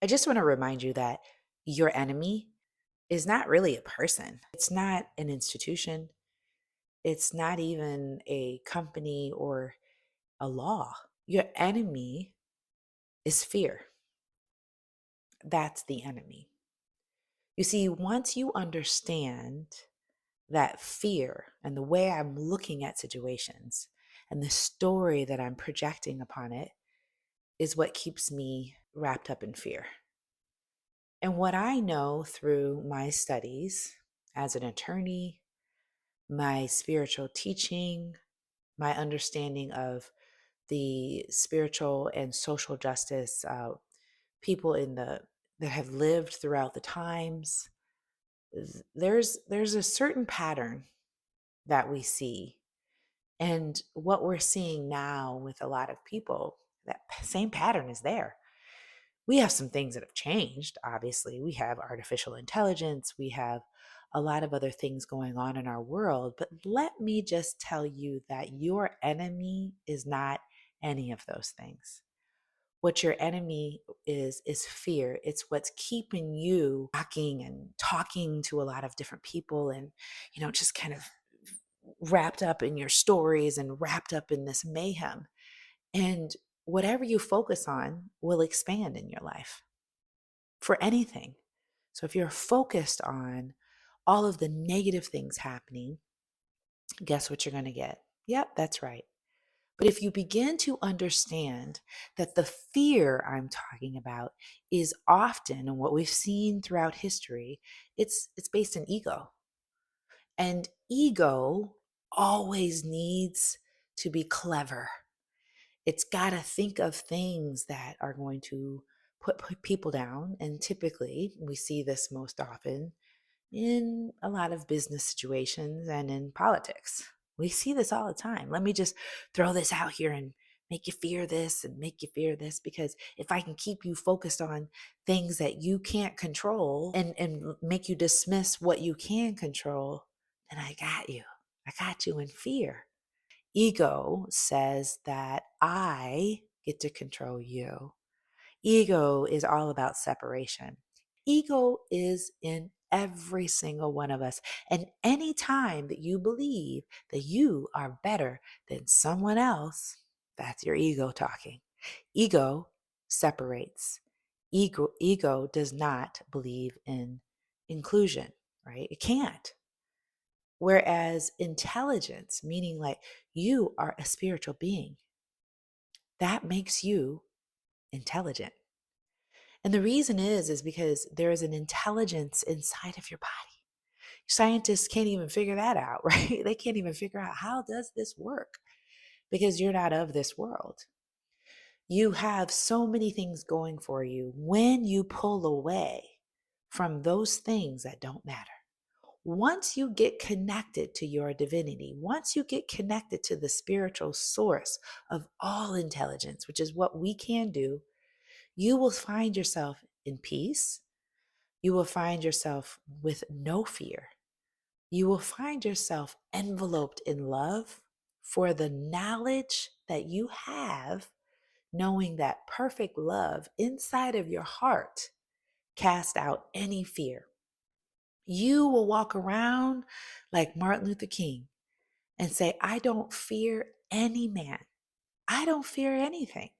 I just want to remind you that your enemy is not really a person. It's not an institution. It's not even a company or a law. Your enemy is fear. That's the enemy. You see, once you understand that fear and the way I'm looking at situations and the story that I'm projecting upon it is what keeps me wrapped up in fear. And what I know through my studies as an attorney, my spiritual teaching, my understanding of the spiritual and social justice people in the that have lived throughout the times, there's a certain pattern that we see, and what we're seeing now with a lot of people, that same pattern is there. We have some things that have changed. Obviously, we have artificial intelligence, we have a lot of other things going on in our world. But let me just tell you that your enemy is not any of those things. What your enemy is fear. It's what's keeping you talking and talking to a lot of different people, and just kind of wrapped up in your stories and wrapped up in this mayhem. And whatever you focus on will expand in your life for anything. So if you're focused on all of the negative things happening, guess what you're going to get? Yep, that's right. But if you begin to understand that the fear I'm talking about is often, and what we've seen throughout history, it's based in ego. And ego always needs to be clever. It's got to think of things that are going to put people down. And typically, we see this most often in a lot of business situations and in politics. We see this all the time. Let me just throw this out here and make you fear this and make you fear this, because if I can keep you focused on things that you can't control and make you dismiss what you can control, then I got you. I got you in fear. Ego says that I get to control you. Ego is all about separation. Ego is in every single one of us. And any time that you believe that you are better than someone else, that's your ego talking. Ego separates. Ego does not believe in inclusion, right? It can't. Whereas intelligence, meaning like you are a spiritual being, that makes you intelligent. And the reason is because there is an intelligence inside of your body. Scientists can't even figure that out, right? They can't even figure out, how does this work? Because you're not of this world. You have so many things going for you. When you pull away from those things that don't matter, once you get connected to your divinity, once you get connected to the spiritual source of all intelligence, which is what we can do, you will find yourself in peace. You will find yourself with no fear. You will find yourself enveloped in love for the knowledge that you have, knowing that perfect love inside of your heart cast out any fear. You will walk around like Martin Luther King and say, I don't fear any man. I don't fear anything.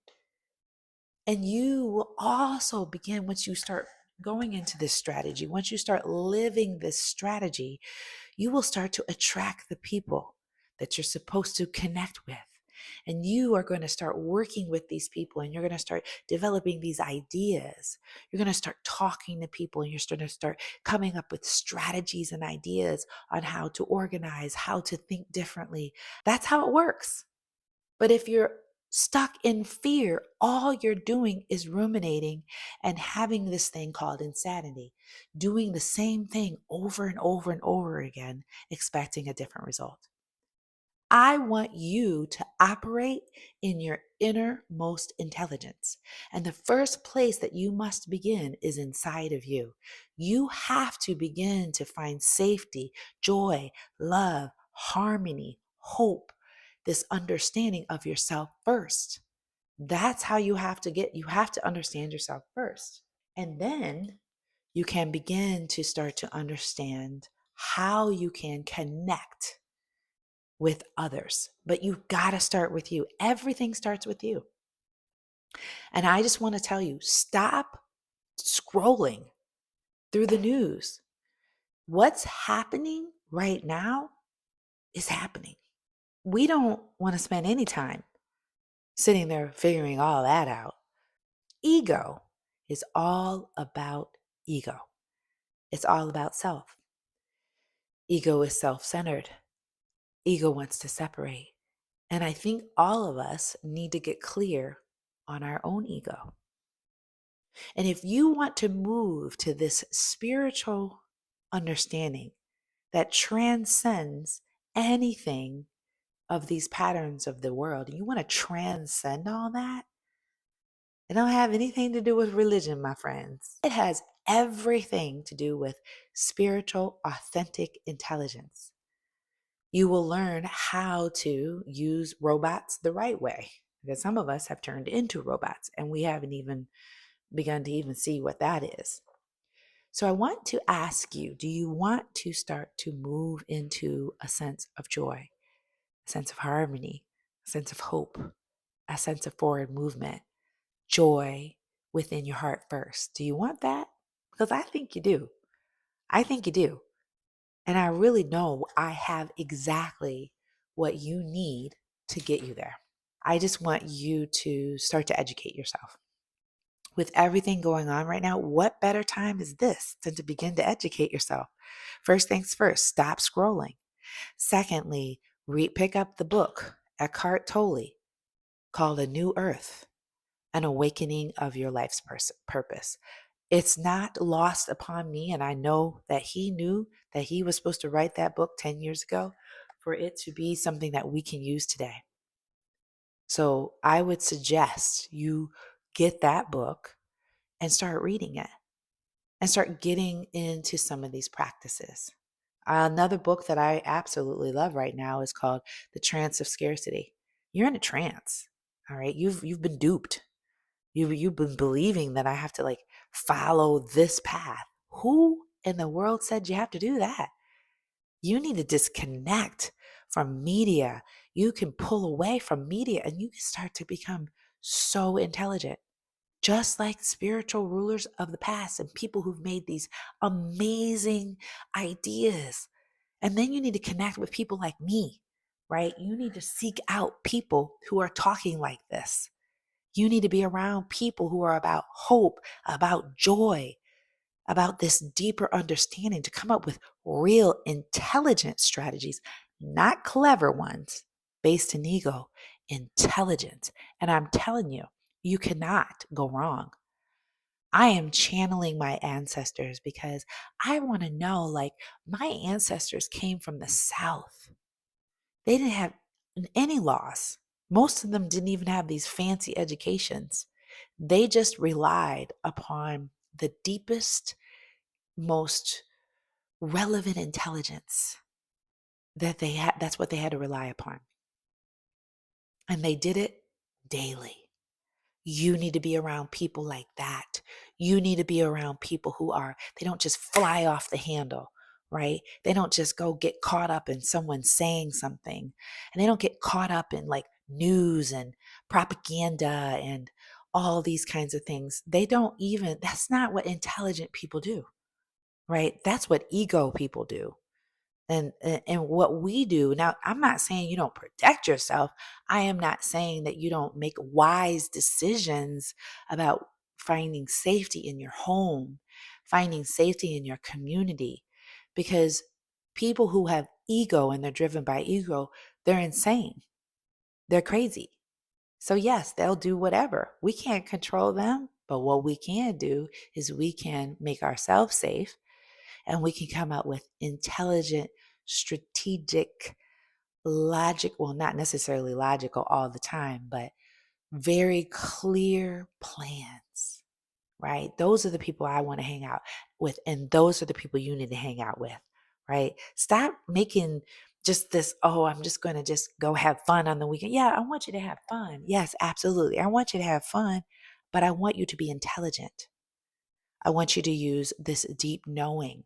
And you will also begin, once you start going into this strategy, once you start living this strategy, you will start to attract the people that you're supposed to connect with. And you are going to start working with these people, and you're going to start developing these ideas. You're going to start talking to people, and you're going to start coming up with strategies and ideas on how to organize, how to think differently. That's how it works. But if you're stuck in fear, all you're doing is ruminating and having this thing called insanity, doing the same thing over and over and over again, expecting a different result. I want you to operate in your innermost intelligence. And the first place that you must begin is inside of you. You have to begin to find safety, joy, love, harmony, hope, this understanding of yourself first. That's how you have to understand yourself first. And then you can begin to start to understand how you can connect with others. But you've got to start with you. Everything starts with you. And I just want to tell you, stop scrolling through the news. What's happening right now is happening. We don't want to spend any time sitting there figuring all that out. Ego is all about ego. It's all about self. Ego is self centered. Ego wants to separate. And I think all of us need to get clear on our own ego. And if you want to move to this spiritual understanding that transcends anything of these patterns of the world, and you want to transcend all that, it don't have anything to do with religion, my friends. It has everything to do with spiritual, authentic intelligence. You will learn how to use robots the right way. Because some of us have turned into robots and we haven't even begun to even see what that is. So I want to ask you, do you want to start to move into a sense of joy, a sense of harmony, a sense of hope, a sense of forward movement, joy within your heart first? Do you want that? Because I think you do. I think you do. And I really know I have exactly what you need to get you there. I just want you to start to educate yourself. With everything going on right now, what better time is this than to begin to educate yourself? First things first, stop scrolling. Secondly, pick up the book Eckhart Tolle called A New Earth, An Awakening of Your Life's Purpose. It's not lost upon me, and I know that he knew that he was supposed to write that book 10 years ago for it to be something that we can use today. So I would suggest you get that book and start reading it and start getting into some of these practices. Another book that I absolutely love right now is called The Trance of Scarcity. You're in a trance, all right? You've been duped. You've been believing that I have to like follow this path. Who in the world said you have to do that? You need to disconnect from media. You can pull away from media and you can start to become so intelligent, just like spiritual rulers of the past and people who've made these amazing ideas. And then you need to connect with people like me, right? You need to seek out people who are talking like this. You need to be around people who are about hope, about joy, about this deeper understanding to come up with real intelligent strategies, not clever ones based in ego, intelligence. And I'm telling you, you cannot go wrong. I am channeling my ancestors because I want to know like my ancestors came from the South. They didn't have any laws. Most of them didn't even have these fancy educations. They just relied upon the deepest, most relevant intelligence that they had. That's what they had to rely upon. And they did it daily. You need to be around people like that. You need to be around people who are, they don't just fly off the handle, right? They don't just go get caught up in someone saying something. And they don't get caught up in like news and propaganda and all these kinds of things. They don't even, that's not what intelligent people do, right? That's what ego people do. And what we do now, I'm not saying you don't protect yourself. I am not saying that you don't make wise decisions about finding safety in your home, finding safety in your community, because people who have ego and they're driven by ego, they're insane, they're crazy. So yes, they'll do whatever. We can't control them, but what we can do is we can make ourselves safe and we can come up with intelligent, strategic, logic, well, not necessarily logical all the time, but very clear plans, right? Those are the people I want to hang out with, and those are the people you need to hang out with, right? Stop making just this, oh, I'm just going to just go have fun on the weekend. Yeah, I want you to have fun. Yes, absolutely. I want you to have fun, but I want you to be intelligent. I want you to use this deep knowing.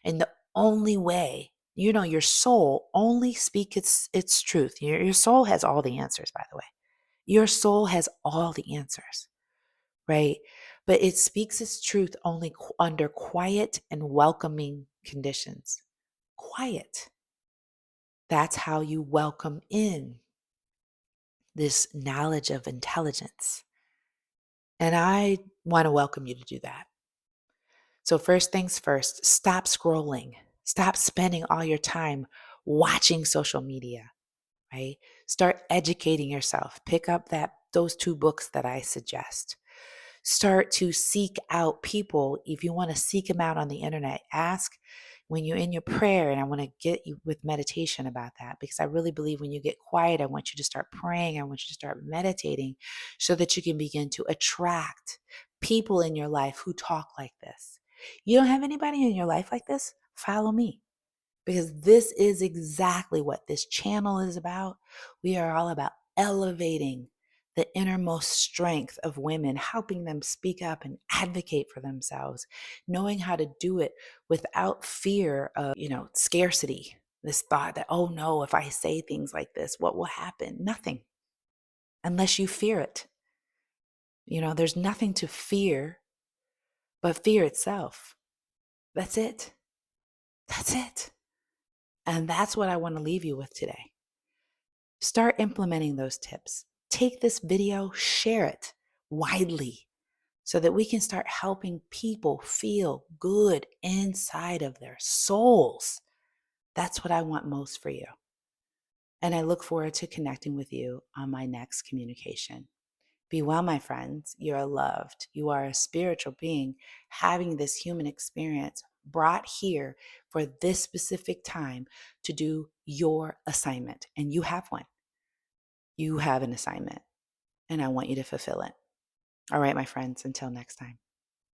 And the only way, your soul only speaks its truth. Your soul has all the answers, by the way. Your soul has all the answers, right? But it speaks its truth only under quiet and welcoming conditions. Quiet. That's how you welcome in this knowledge of intelligence. And I want to welcome you to do that. So, first things first, stop scrolling. Stop spending all your time watching social media, right? Start educating yourself. Pick up those 2 books that I suggest. Start to seek out people. If you want to seek them out on the internet, ask when you're in your prayer. And I want to get you with meditation about that, because I really believe when you get quiet, I want you to start praying. I want you to start meditating so that you can begin to attract people in your life who talk like this. You don't have anybody in your life like this? Follow me, because this is exactly what this channel is about. We are all about elevating the innermost strength of women, helping them speak up and advocate for themselves, knowing how to do it without fear of, scarcity. This thought that, oh no, if I say things like this, what will happen? Nothing, unless you fear it. There's nothing to fear but fear itself. That's it. That's it. And that's what I want to leave you with today. Start implementing those tips. Take this video, share it widely so that we can start helping people feel good inside of their souls. That's what I want most for you. And I look forward to connecting with you on my next communication. Be well, my friends. You are loved. You are a spiritual being having this human experience brought here for this specific time to do your assignment. And you have one. You have an assignment, and I want you to fulfill it. All right, my friends, until next time.